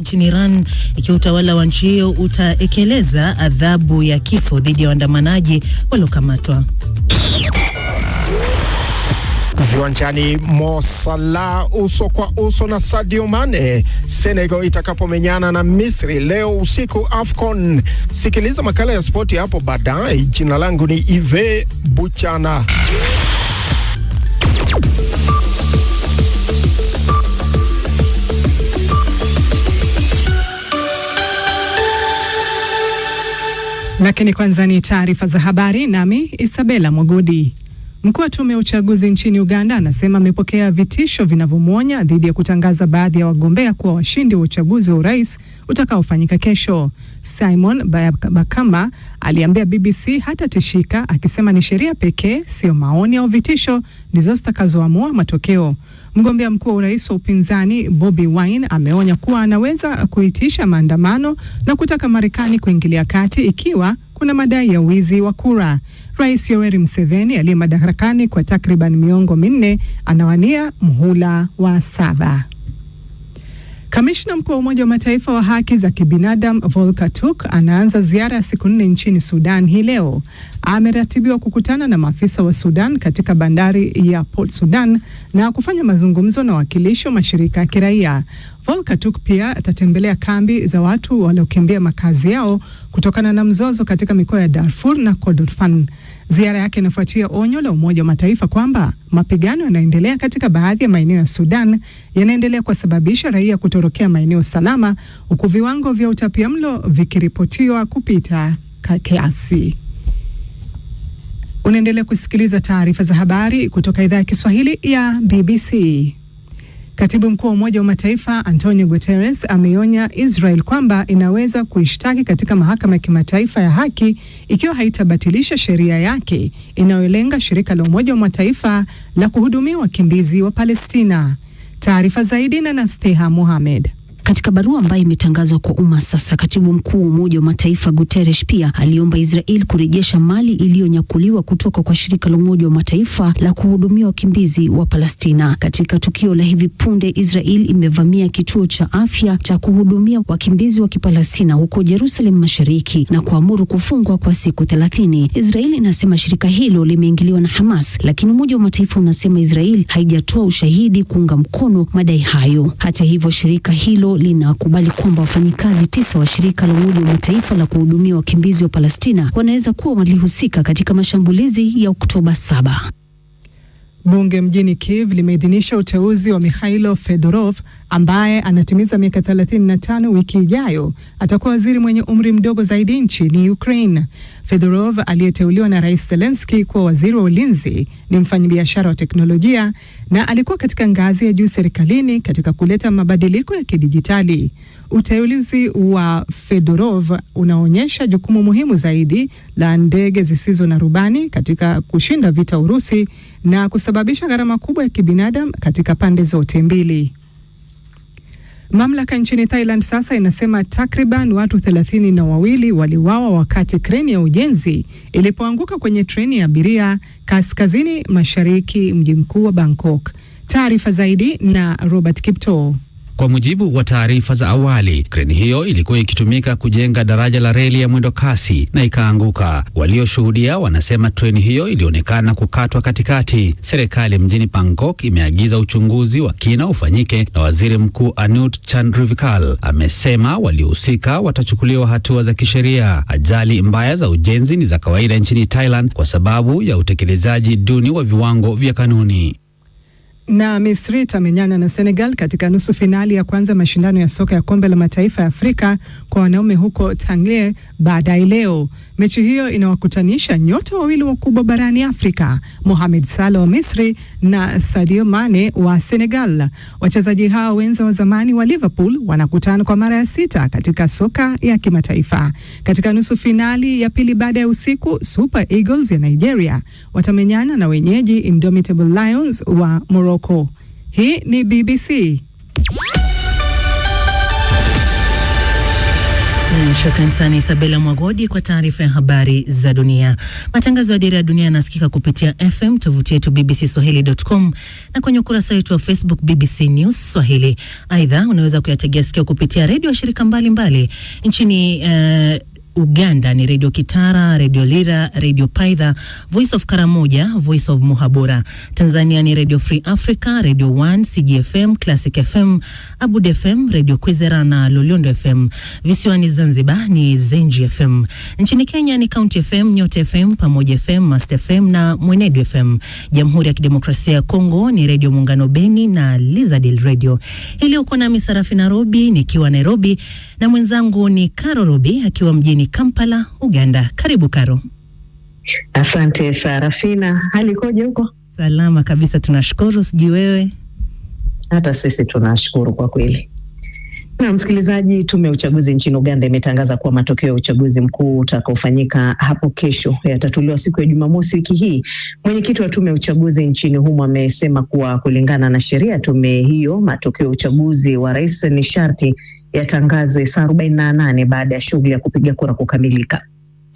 nchini Iran, ikiwa utawala wa nchi hiyo utaekeleza adhabu ya kifo dhidi ya waandamanaji waliokamatwa. Viwanjani, Mo Salah uso kwa uso na Sadio Mane Senegal itakapomenyana na Misri leo usiku AFCON. Sikiliza makala ya spoti hapo baadaye. Jina langu ni Ive Buchana. Lakini kwanza ni taarifa za habari, nami Isabella Mwagodi. Mkuu wa tume ya uchaguzi nchini Uganda anasema amepokea vitisho vinavyomuonya dhidi ya kutangaza baadhi ya wagombea kuwa washindi wa uchaguzi wa urais utakaofanyika kesho. Simon Bakama aliambia BBC hatatishika, akisema ni sheria pekee, sio maoni au vitisho, ndizo zitakazoamua matokeo. Mgombea mkuu wa urais wa upinzani Bobi Wine ameonya kuwa anaweza kuitisha maandamano na kutaka Marekani kuingilia kati ikiwa kuna madai ya wizi wa kura. Rais Yoweri Museveni aliye madarakani kwa takriban miongo minne anawania muhula wa 7. Kamishna mkuu wa Umoja wa Mataifa wa haki za kibinadamu Volker Turk anaanza ziara ya siku 4 nchini Sudan hii leo. Ameratibiwa kukutana na maafisa wa Sudan katika bandari ya Port Sudan na kufanya mazungumzo na wakilishi wa mashirika ya kiraia. Volker Turk pia atatembelea kambi za watu waliokimbia makazi yao kutokana na mzozo katika mikoa ya Darfur na Kordofan. Ziara yake inafuatia onyo la Umoja wa Mataifa kwamba mapigano yanaendelea katika baadhi ya maeneo ya Sudan yanaendelea kusababisha raia kutorokea maeneo salama, huku viwango vya utapiamlo vikiripotiwa kupita kiasi. Unaendelea kusikiliza taarifa za habari kutoka idhaa ya Kiswahili ya BBC. Katibu mkuu wa Umoja wa Mataifa Antonio Guterres ameonya Israel kwamba inaweza kuishtaki katika mahakama ya kimataifa ya haki ikiwa haitabatilisha sheria yake inayolenga shirika la Umoja wa Mataifa la kuhudumia wakimbizi wa Palestina. Taarifa zaidi na Nasteha Mohamed. Katika barua ambayo imetangazwa kwa umma sasa, katibu mkuu wa Umoja wa Mataifa Guterres pia aliomba Israel kurejesha mali iliyonyakuliwa kutoka kwa shirika la Umoja wa Mataifa la kuhudumia wakimbizi wa Palestina. Katika tukio la hivi punde, Israel imevamia kituo cha afya cha kuhudumia wakimbizi wa Kipalestina huko Jerusalem Mashariki na kuamuru kufungwa kwa siku 30. Israel inasema shirika hilo limeingiliwa na Hamas, lakini Umoja wa Mataifa unasema Israel haijatoa ushahidi kuunga mkono madai hayo. Hata hivyo, shirika hilo linakubali kwamba wafanyikazi 9 wa shirika la Umoja wa Mataifa la kuhudumia wakimbizi wa Palestina wanaweza kuwa walihusika katika mashambulizi ya Oktoba 7. Bunge mjini Kiev limeidhinisha uteuzi wa Mikhailo Fedorov ambaye anatimiza miaka 35 wiki ijayo. Atakuwa waziri mwenye umri mdogo zaidi nchini Ukraine. Fedorov aliyeteuliwa na Rais Zelensky kuwa waziri wa ulinzi ni mfanyabiashara wa teknolojia na alikuwa katika ngazi ya juu serikalini katika kuleta mabadiliko ya kidijitali. Uteuzi wa Fedorov unaonyesha jukumu muhimu zaidi la ndege zisizo na rubani katika kushinda vita Urusi na kusababisha gharama kubwa ya kibinadamu katika pande zote mbili. Mamlaka nchini Thailand sasa inasema takriban watu 32 waliuawa wakati kreni ya ujenzi ilipoanguka kwenye treni ya abiria kaskazini mashariki mji mkuu wa Bangkok. Taarifa zaidi na Robert Kipto. Kwa mujibu wa taarifa za awali, kreni hiyo ilikuwa ikitumika kujenga daraja la reli ya mwendo kasi na ikaanguka. Walioshuhudia wanasema treni hiyo ilionekana kukatwa katikati. Serikali mjini Bangkok imeagiza uchunguzi wa kina ufanyike na Waziri Mkuu Anut Chandrivikal amesema waliohusika watachukuliwa hatua za kisheria. Ajali mbaya za ujenzi ni za kawaida nchini Thailand kwa sababu ya utekelezaji duni wa viwango vya kanuni. Na Misri itamenyana na Senegal katika nusu finali ya kwanza mashindano ya soka ya kombe la mataifa ya Afrika kwa wanaume huko Tangier baadaye leo. Mechi hiyo inawakutanisha nyota wawili wakubwa barani Afrika, Mohamed Salah wa Misri na Sadio Mane wa Senegal. Wachezaji hao wenza wa zamani wa Liverpool wanakutana kwa mara ya 6 katika soka ya kimataifa. Katika nusu finali ya pili baada ya usiku, Super Eagles ya Nigeria watamenyana na wenyeji Indomitable Lions wa Morocco. Hii ni BBC. Shukran sana Isabella Mwagodi kwa taarifa ya habari za dunia. Matangazo ya Dira ya Dunia yanasikika kupitia FM, tovuti yetu bbcswahili.com na kwenye ukurasa wetu wa Facebook BBC News Swahili. Aidha, unaweza kuyategea sikio kupitia redio shirika mbalimbali nchini Uganda ni Radio Kitara, Radio Lira, Radio Paidha, Voice of Karamoja, Voice of Muhabura. Tanzania ni Radio Free Africa, Radio 1, CGFM, Classic FM, Abud FM, Radio Kwizera na Loliondo FM. Visiwani Zanzibar ni Zenji FM. Nchini Kenya ni County FM, Nyota FM, Pamoja FM, Master FM na Mwenedu FM. Jamhuri ya Kidemokrasia ya Kongo ni Radio Muungano Beni na Lizadil Radio. Hili uko nami Sarafina Robi nikiwa Nairobi na mwenzangu ni Karo Robi akiwa mjini Kampala, Uganda. Karibu Karo. Asante Sarafina. Hali koje huko? Salama kabisa, tunashukuru. Sijui wewe? Hata sisi tunashukuru kwa kweli. Na msikilizaji, tume ya uchaguzi nchini Uganda imetangaza kuwa matokeo ya uchaguzi mkuu utakaofanyika hapo kesho yatatolewa siku ya Jumamosi wiki hii. Mwenyekiti wa tume ya uchaguzi nchini humo amesema kuwa kulingana na sheria tume hiyo, matokeo ya uchaguzi wa rais ni sharti yatangazwe saa 48 baada ya shughuli ya kupiga kura kukamilika.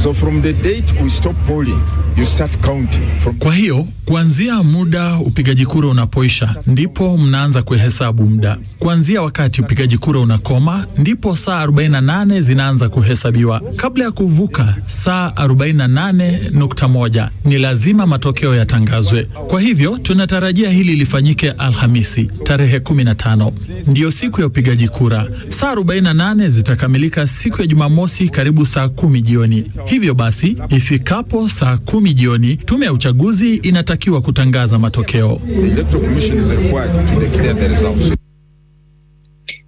So from the date we stop polling, you start counting. Kwa hiyo, kuanzia muda upigaji kura unapoisha, ndipo mnaanza kuhesabu muda. Kuanzia wakati upigaji kura unakoma, ndipo saa 48 zinaanza kuhesabiwa. Kabla ya kuvuka saa 48.1, ni lazima matokeo yatangazwe. Kwa hivyo, tunatarajia hili lifanyike Alhamisi, tarehe 15. Ndiyo siku ya upigaji kura. Saa 48 zitakamilika siku ya Jumamosi karibu saa 10 jioni. Hivyo basi, ifikapo saa 10 jioni, tume ya uchaguzi inatakiwa kutangaza matokeo.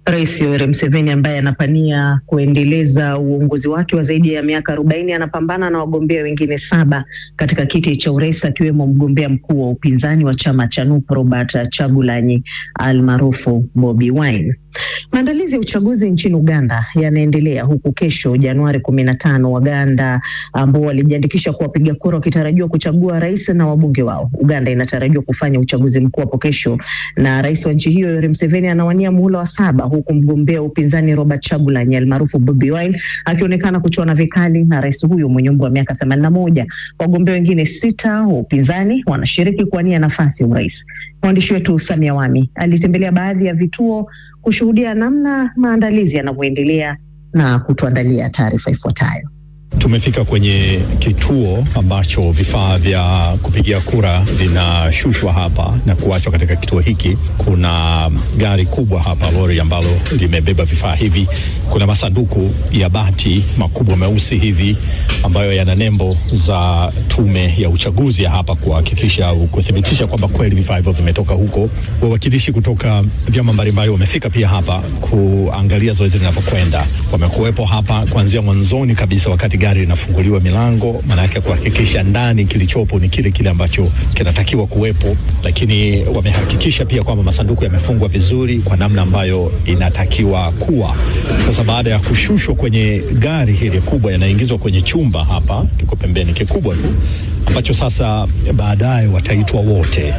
Rais Yoweri Museveni ambaye anapania kuendeleza uongozi wake wa zaidi ya miaka 40 anapambana na wagombea wengine 7 katika kiti cha urais, akiwemo mgombea mkuu wa upinzani wa chama cha NUP Robert Chagulanyi almaarufu Bobi Wine. Maandalizi ya uchaguzi nchini Uganda yanaendelea huku kesho Januari 15 Waganda ambao walijiandikisha kuwapiga kura wakitarajiwa kuchagua rais na wabunge wao. Uganda inatarajiwa kufanya uchaguzi mkuu hapo kesho na rais wa nchi hiyo Yoweri Museveni anawania muhula wa 7 huku mgombea upinzani Robert Chagulanyi almaarufu Bobi Wine akionekana kuchuana vikali na rais huyo mwenye umri wa miaka 81. Wagombea wengine 6 wa upinzani wanashiriki kuwania nafasi ya urais. Mwandishi wetu Samia Wami alitembelea baadhi ya vituo kushuhudia namna maandalizi yanavyoendelea na kutuandalia taarifa ifuatayo. Tumefika kwenye kituo ambacho vifaa vya kupigia kura vinashushwa hapa na kuachwa katika kituo hiki. Kuna gari kubwa hapa, lori ambalo limebeba vifaa hivi. Kuna masanduku ya bati makubwa meusi hivi ambayo yana nembo za tume ya uchaguzi ya hapa kuhakikisha kuthibitisha kwamba kweli vifaa hivyo vimetoka huko. Wawakilishi kutoka vyama mbalimbali wamefika pia hapa kuangalia zoezi linavyokwenda. Wamekuwepo hapa kuanzia mwanzoni kabisa wakati gari linafunguliwa milango, maana yake kuhakikisha ndani kilichopo ni kile ambacho kinatakiwa kuwepo, lakini wamehakikisha pia kwamba masanduku yamefungwa vizuri kwa namna ambayo inatakiwa kuwa. Sasa baada ya kushushwa kwenye gari hili kubwa, yanaingizwa kwenye chumba hapa kiko pembeni kikubwa tu ambacho sasa baadaye wataitwa wote.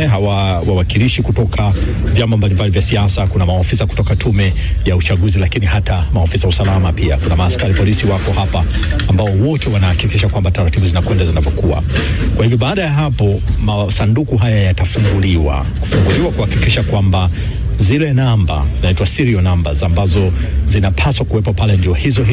Hawa wawakilishi kutoka vyama mbalimbali vya siasa, kuna maofisa kutoka tume ya uchaguzi, lakini hata maofisa usalama pia. Kuna maaskari polisi wako hapa ambao wote wanahakikisha kwamba taratibu zinakwenda zinavyokuwa. Kwa hivyo baada ya hapo masanduku haya yatafunguliwa kuhakikisha kwamba zile namba zinaitwa serial numbers ambazo zinapaswa kuwepo pale ndio hizo.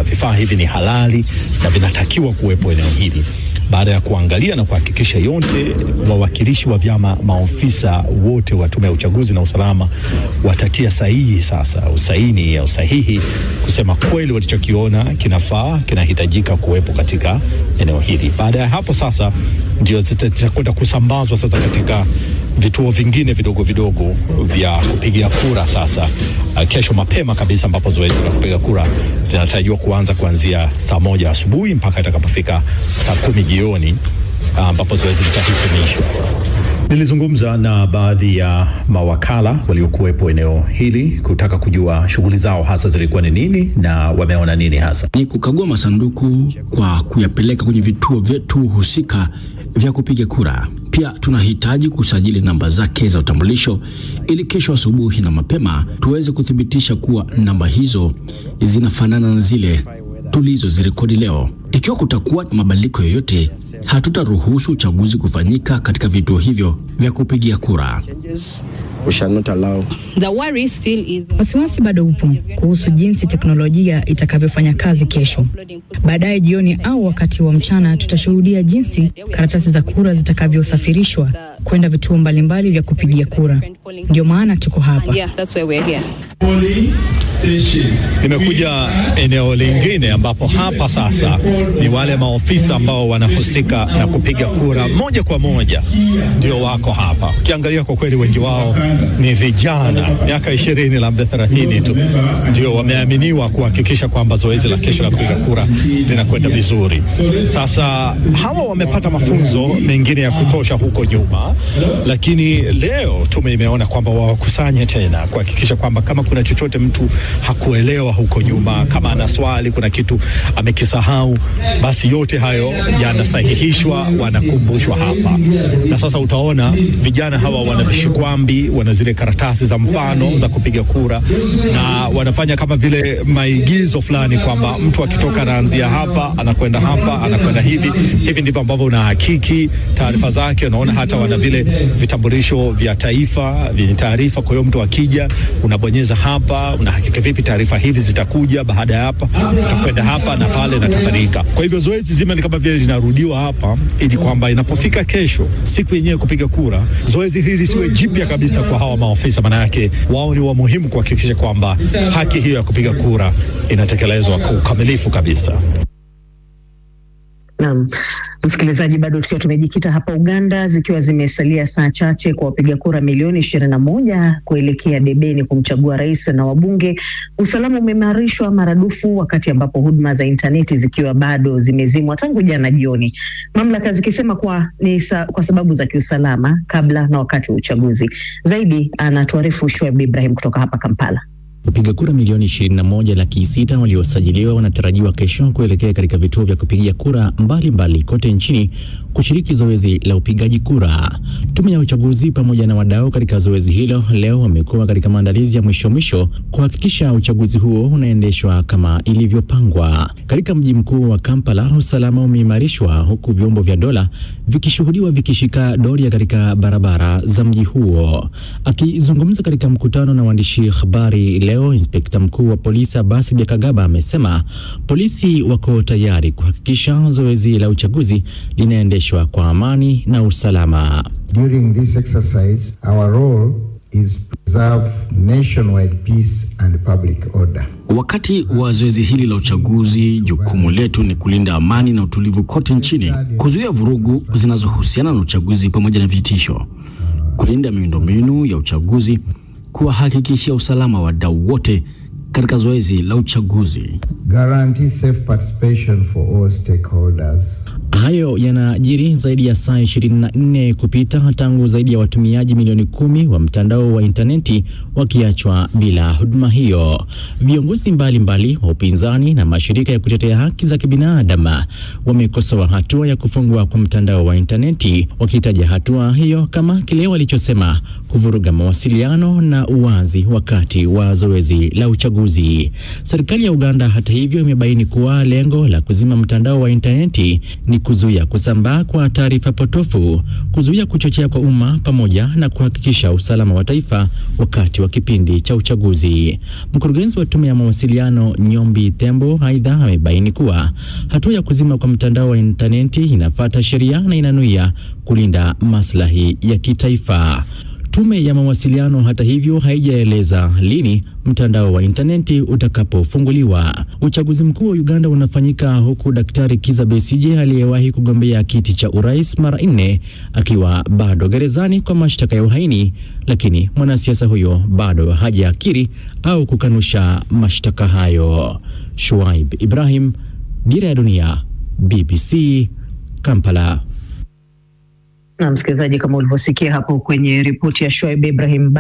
Vifaa hivi ni halali na vinatakiwa kuwepo eneo hili. Baada ya kuangalia na kuhakikisha yote, wawakilishi wa vyama, maofisa wote wa tume ya uchaguzi na usalama watatia sahihi sasa, usahihi kusema kweli walichokiona kinafaa, kinahitajika kuwepo katika eneo hili. Baada ya hapo sasa ndio zitakwenda kusambazwa sasa katika vituo vingine vidogo vya kupigia kura sasa kesho mapema kabisa, ambapo zoezi la kupiga kura linatarajiwa kuanza kuanzia saa 1 asubuhi mpaka itakapofika saa 10 jioni, ambapo zoezi litahitimishwa sasa. Nilizungumza na baadhi ya mawakala waliokuwepo eneo hili kutaka kujua shughuli zao hasa zilikuwa ni nini na wameona nini hasa. Ni kukagua masanduku kwa kuyapeleka kwenye vituo vyetu husika vya kupiga kura. Pia tunahitaji kusajili namba zake za utambulisho ili kesho asubuhi na mapema tuweze kuthibitisha kuwa namba hizo zinafanana na zile tulizozirekodi leo. Ikiwa kutakuwa na mabadiliko yoyote, hatutaruhusu uchaguzi kufanyika katika vituo hivyo vya kupigia kura. Wasiwasi bado upo kuhusu jinsi teknolojia itakavyofanya kazi kesho. Baadaye jioni au wakati wa mchana tutashuhudia jinsi karatasi za kura zitakavyosafirishwa kwenda vituo mbalimbali vya kupigia kura. Ndio maana tuko hapa. Nimekuja eneo lingine ambapo hapa sasa ni wale maofisa ambao wanahusika na kupiga kura moja kwa moja ndio wako hapa. Ukiangalia kwa kweli wengi wao ni vijana, miaka 20 labda 30 tu, ndio wameaminiwa kuhakikisha kwamba zoezi la kesho la kupiga kura linakwenda vizuri. Sasa hawa wamepata mafunzo mengine ya kutosha huko nyuma, lakini leo tumeona kwamba wakusanye tena kuhakikisha kwamba kama kuna chochote mtu hakuelewa huko nyuma, kama ana swali, kuna kitu amekisahau, basi yote hayo yanasahihishwa, wanakumbushwa hapa. Na sasa utaona vijana hawa wana vishikwambi, wana zile karatasi za mfano za kupiga kura, na wanafanya kama vile maigizo fulani kwamba mtu akitoka anaanzia hapa, anakwenda hapa, anakwenda hivi. Hivi ndivyo ambavyo unahakiki taarifa zake. Unaona hata wana vile vitambulisho vya taifa, vyenye taarifa. Kwa hiyo mtu akija, unabonyeza hapa, unahakiki vipi taarifa hivi zitakuja baada ya hapa, utakwenda hapa na pale na kadhalika. Kwa hivyo zoezi zima ni kama vile linarudiwa hapa ili kwamba inapofika kesho, siku yenyewe kupiga kura, zoezi hili siwe jipya kabisa kwa hawa maofisa. Maana yake wao ni wa muhimu kuhakikisha kwamba haki hiyo ya kupiga kura inatekelezwa kwa ukamilifu kabisa. Naam, msikilizaji, bado tukiwa tumejikita hapa Uganda, zikiwa zimesalia saa chache kwa wapiga kura milioni 21 kuelekea debeni kumchagua rais na wabunge, usalama umeimarishwa maradufu, wakati ambapo huduma za interneti zikiwa bado zimezimwa tangu jana jioni, mamlaka zikisema kwa sababu za kiusalama kabla na wakati wa uchaguzi. Zaidi anatuarifu Shoaib Ibrahim kutoka hapa Kampala. Wapiga kura milioni 21,600,000 waliosajiliwa wanatarajiwa kesho kuelekea katika vituo vya kupigia kura mbalimbali kote nchini kushiriki zoezi la upigaji kura. Tume ya uchaguzi pamoja na wadau katika zoezi hilo leo wamekuwa katika maandalizi ya mwisho kuhakikisha uchaguzi huo unaendeshwa kama ilivyopangwa. Katika mji mkuu wa Kampala, usalama umeimarishwa huku vyombo vya dola vikishuhudiwa vikishika doria katika barabara za mji huo. Akizungumza katika mkutano na waandishi habari leo, Inspekta mkuu wa polisi Abbas Byakagaba amesema polisi wako tayari kuhakikisha zoezi la uchaguzi linaendeshwa kwa amani na usalama. During this exercise, our role is preserve nationwide peace and public order. Wakati wa zoezi hili la uchaguzi, jukumu letu ni kulinda amani na utulivu kote nchini, kuzuia vurugu zinazohusiana na uchaguzi pamoja na vitisho, kulinda miundombinu ya uchaguzi, kuhakikishia usalama wa wadau wote katika zoezi la uchaguzi. Guarantee safe participation for all stakeholders. Hayo yanajiri zaidi ya saa 24 kupita tangu zaidi ya watumiaji milioni 10 wa mtandao wa interneti wakiachwa bila huduma hiyo. Viongozi mbalimbali wa upinzani na mashirika ya kutetea haki za kibinadamu wamekosoa hatua ya kufungwa kwa mtandao wa interneti, wakitaja hatua hiyo kama kile walichosema kuvuruga mawasiliano na uwazi wakati wa zoezi la uchaguzi. Serikali ya Uganda hata hivyo imebaini kuwa lengo la kuzima mtandao wa interneti ni kuzuia kusambaa kwa taarifa potofu, kuzuia kuchochea kwa umma pamoja na kuhakikisha usalama wa taifa wakati wa kipindi cha uchaguzi. Mkurugenzi wa tume ya mawasiliano Nyombi Tembo aidha amebaini kuwa hatua ya kuzima kwa mtandao wa interneti inafuata sheria na inanuia kulinda maslahi ya kitaifa. Tume ya mawasiliano hata hivyo haijaeleza lini mtandao wa interneti utakapofunguliwa. Uchaguzi mkuu wa Uganda unafanyika huku Daktari Kizza Besigye aliyewahi kugombea kiti cha urais mara 4 akiwa bado gerezani kwa mashtaka ya uhaini, lakini mwanasiasa huyo bado hajakiri au kukanusha mashtaka hayo. Shoaib Ibrahim, Dira ya Dunia, BBC, Kampala. Na msikilizaji, kama ulivyosikia hapo kwenye ripoti ya Shoaib Ibrahim